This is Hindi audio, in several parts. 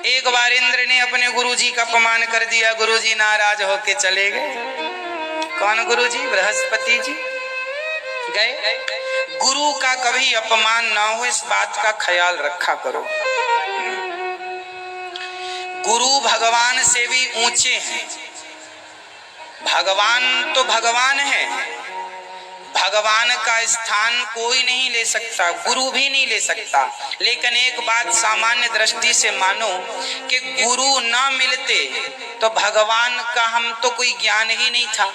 एक बार इंद्र ने अपने गुरुजी का अपमान कर दिया, गुरुजी नाराज होके चले गए। कौन गुरुजी? बृहस्पति जी गए। गुरु का कभी अपमान ना हो, इस बात का ख्याल रखा करो। गुरु भगवान से भी ऊंचे हैं। भगवान तो भगवान है, भगवान का स्थान कोई नहीं ले सकता, गुरु भी नहीं ले सकता। लेकिन एक बात सामान्य दृष्टि से मानो कि गुरु ना मिलते तो भगवान का हम तो कोई ज्ञान ही नहीं था।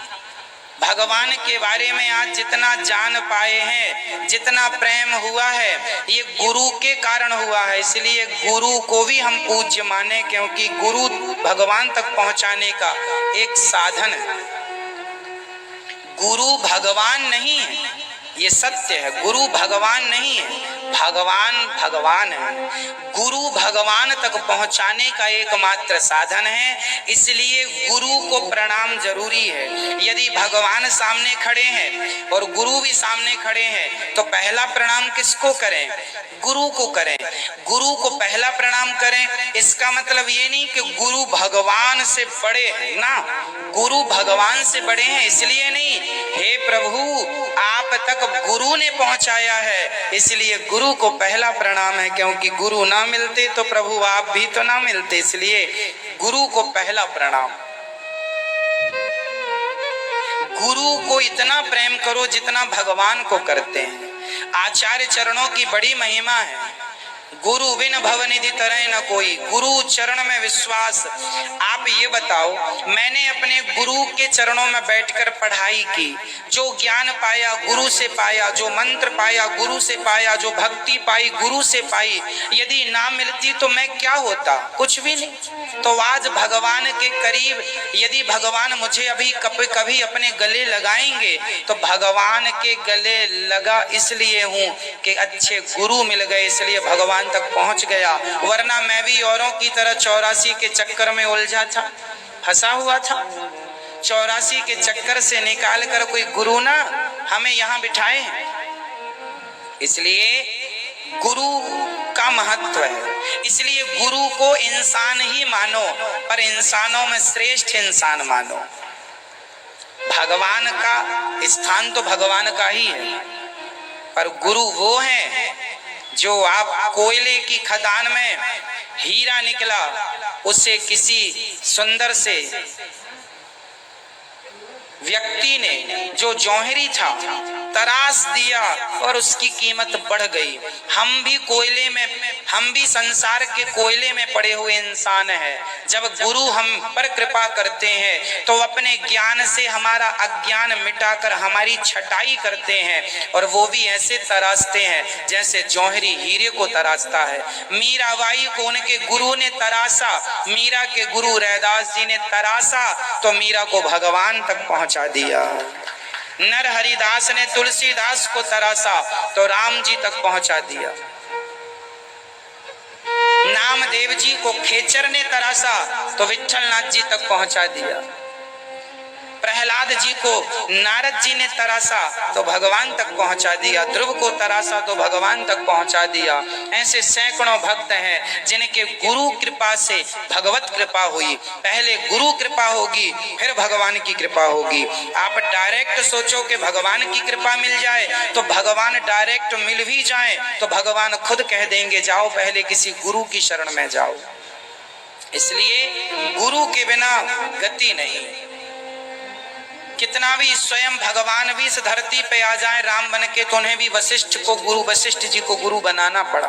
भगवान के बारे में आज जितना जान पाए हैं, जितना प्रेम हुआ है, ये गुरु के कारण हुआ है। इसलिए गुरु को भी हम पूज्य माने, क्योंकि गुरु भगवान तक पहुंचाने का एक साधन है। गुरु भगवान नहीं है, ये सत्य है। गुरु भगवान नहीं है, भगवान भगवान है। गुरु भगवान तक पहुंचाने का एकमात्र साधन है। इसलिए गुरु को प्रणाम जरूरी है। यदि भगवान सामने खड़े हैं और गुरु भी सामने खड़े हैं तो पहला प्रणाम किसको करें? गुरु को करें। गुरु को पहला प्रणाम करें। इसका मतलब ये नहीं कि गुरु भगवान से बड़े हैं ना, गुरु भगवान से बड़े हैं इसलिए नहीं। हे प्रभु, आप तक गुरु ने पहुंचाया है, इसलिए गुरु को पहला प्रणाम है। क्योंकि गुरु ना मिलते तो प्रभु आप भी तो ना मिलते, इसलिए गुरु को पहला प्रणाम। गुरु को इतना प्रेम करो जितना भगवान को करते हैं। आचार्य चरणों की बड़ी महिमा है। गुरु बिन भवनिधि तरह न कोई, गुरु चरण में विश्वास। आप ये बताओ, मैंने अपने गुरु के चरणों में बैठकर पढ़ाई की, जो ज्ञान पाया गुरु से पाया, जो मंत्र पाया गुरु से पाया, जो भक्ति पाई गुरु से पाई। यदि ना मिलती तो मैं क्या होता? कुछ भी नहीं। तो आज भगवान के करीब यदि भगवान मुझे अभी कभी अपने गले लगाएंगे तो भगवान के गले लगा इसलिए हूँ कि अच्छे गुरु मिल गए, इसलिए भगवान तक पहुंच गया। वरना मैं भी औरों की तरह 84 के चक्कर में उलझा था, फंसा हुआ था। 84 के चक्कर से निकाल कर कोई गुरु ना हमें यहाँ बिठाए। इसलिए गुरु का महत्व है। इसलिए गुरु को इंसान ही मानो, पर इंसानों में श्रेष्ठ इंसान मानो। भगवान का स्थान तो भगवान का ही है, पर गुरु वो है जो आप कोयले की खदान में हीरा निकला, उसे किसी सुंदर से व्यक्ति ने जो जौहरी था तराश दिया और उसकी कीमत बढ़ गई। हम भी संसार के कोयले में पड़े हुए इंसान हैं। जब गुरु हम पर कृपा करते हैं तो अपने ज्ञान से हमारा अज्ञान मिटाकर हमारी छटाई करते हैं, और वो भी ऐसे तराशते हैं जैसे जौहरी हीरे को तराशता है। मीराबाई को उनके गुरु ने तराशा, मीरा के गुरु रैदास जी ने तराशा तो मीरा को भगवान तक पहुंचा दिया। नर हरिदास ने तुलसीदास को तराशा तो राम जी तक पहुंचा दिया। नामदेव जी को खेचर ने तराशा तो विट्ठलनाथ जी तक पहुंचा दिया। प्रहलाद जी को नारद जी ने तराशा तो भगवान तक पहुंचा दिया। ध्रुव को तराशा तो भगवान तक पहुंचा दिया। ऐसे सैकड़ों भक्त हैं जिनके गुरु कृपा से भगवत कृपा हुई। पहले गुरु कृपा होगी फिर भगवान की कृपा होगी। आप डायरेक्ट सोचो कि भगवान की कृपा मिल जाए तो भगवान डायरेक्ट मिल भी जाए तो भगवान खुद कह देंगे जाओ पहले किसी गुरु की शरण में जाओ। इसलिए गुरु के बिना गति नहीं। कितना भी स्वयं भगवान भी इस धरती पे आ जाए राम बन के तो उन्हें भी वशिष्ठ जी को गुरु बनाना पड़ा।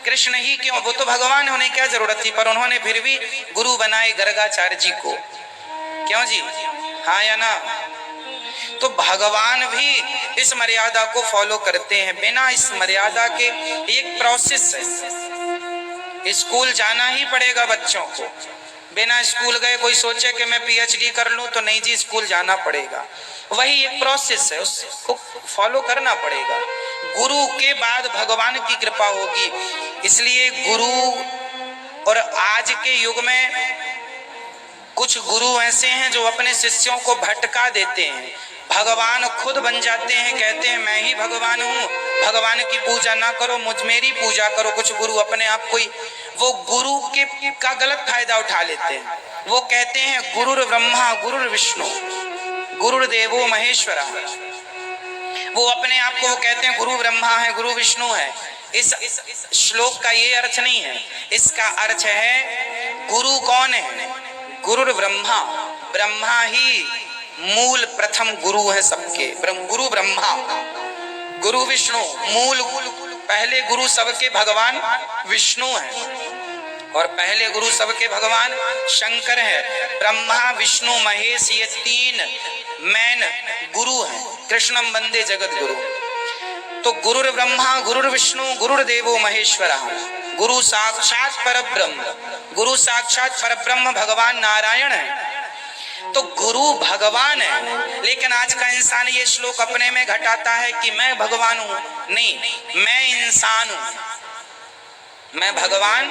कृष्ण ही क्यों, वो तो भगवान है, उन्हें क्या जरूरत थी, पर उन्होंने फिर भी गुरु बनाए गर्गाचार्य जी को। क्यों जी? हाँ या ना? तो भगवान भी इस मर्यादा को फॉलो करते हैं। बिना इस मर्यादा के एक प्रोसेस है, स्कूल जाना ही पड़ेगा बच्चों को। बिना स्कूल गए कोई सोचे कि मैं पीएचडी कर लूं तो नहीं जी, स्कूल जाना पड़ेगा। वही एक प्रोसेस है, उसको फॉलो करना पड़ेगा। गुरु के बाद भगवान की कृपा होगी। इसलिए गुरु, और आज के युग में कुछ गुरु ऐसे हैं जो अपने शिष्यों को भटका देते हैं। भगवान खुद बन जाते हैं, कहते हैं मैं ही भगवान हूँ, भगवान की पूजा ना करो, मेरी पूजा करो। कुछ गुरु अपने आप को ही वो गुरु के का गलत फायदा उठा लेते हैं। वो कहते हैं गुरुर ब्रह्मा गुरुर विष्णु गुरुर्देवो महेश्वरा। वो अपने आप को वो कहते हैं गुरु ब्रह्मा है गुरु विष्णु है। इस श्लोक का ये अर्थ नहीं है। इसका अर्थ है गुरु कौन है? गुरुर ब्रह्मा, ब्रह्मा ही मूल प्रथम गुरु है सबके। गुरु ब्रह्मा, गुरु विष्णु, मूल पहले गुरु सबके भगवान विष्णु है और पहले गुरु सबके भगवान शंकर है। ब्रह्मा विष्णु महेश ये तीन मैन गुरु हैं। कृष्णम वंदे जगत गुरु। तो गुरुर ब्रह्मा गुरुर विष्णु गुरुर्देवो महेश्वरा। गुरु साक्षात परब्रह्म, गुरु साक्षात परब्रह्म भगवान नारायण है। तो गुरु भगवान है। लेकिन आज का इंसान ये श्लोक अपने में घटाता है कि मैं भगवान हूं। नहीं, मैं इंसान हूं। मैं भगवान,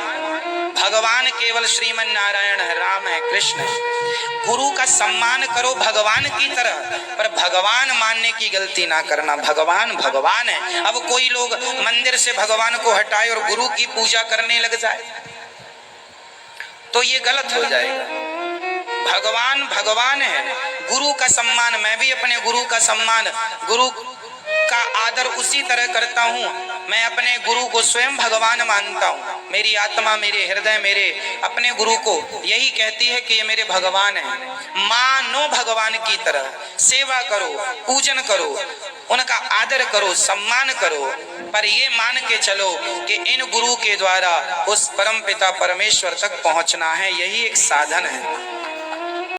भगवान केवल श्रीमन नारायण है, राम है, कृष्ण है। गुरु का सम्मान करो भगवान की तरह, पर भगवान मानने की गलती ना करना। भगवान भगवान है। अब कोई लोग मंदिर से भगवान को हटाए और गुरु की पूजा करने लग जाए तो ये गलत हो जाएगा। भगवान भगवान है। गुरु का सम्मान, मैं भी अपने गुरु का सम्मान, गुरु का आदर उसी तरह करता हूँ। मैं अपने गुरु को स्वयं भगवान मानता हूँ। मेरी आत्मा, मेरे हृदय, मेरे अपने गुरु को यही कहती है कि ये मेरे भगवान हैं। मानो भगवान की तरह, सेवा करो, पूजन करो, उनका आदर करो, सम्मान करो, पर ये मान के चलो कि इन गुरु के द्वारा उस परम पिता परमेश्वर तक पहुँचना है। यही एक साधन है।